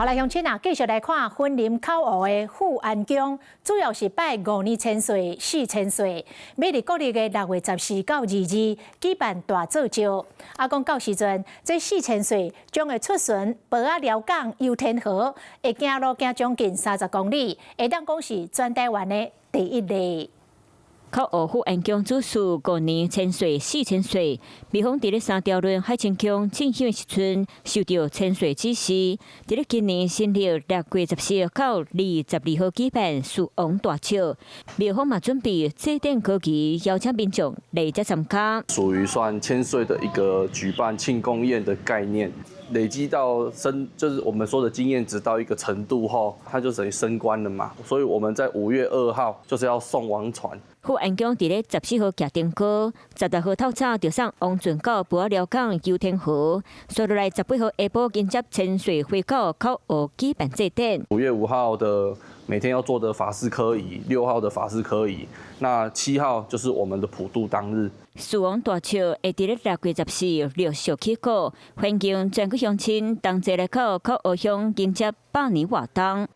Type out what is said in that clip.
好來，鄉親啊，繼續來看雲林口湖的富安宮，主要是拜5年千歲、4千歲。每日國曆的6月14到22舉辦大造醮。講到時陣，這4千歲將會出巡寶仔寮港遊天河，會行路行將近30公里，會當講是全台灣的第一例。口湖富安宮主事5年千歲、4千歲，每逢在3條輪海清宮進香的時陣，受到千歲指示，在今年新曆6月14到22號舉辦獅王大醮。每逢嘛準備祭奠高旗，邀請民眾來遮參加。屬於算千歲的一個舉辦慶功宴的概念。累積到就是我們說的經驗值到一個程度後，它就等於升官了嘛。所以我們在5月2號就是要送王船。富安宮在咧14號舉燈歌，16號透早就送王船到寶仔寮港遊天河，隨落來18號下晡迎接千歲回到口湖舉辦祭典。5月5號的每天要做的法事科儀，6號的法事科儀，那7號就是我們的普渡當日。獅王大醮會在6月14陸續起過，歡迎全國鄉親同齊來到口湖鄉迎接百年活動。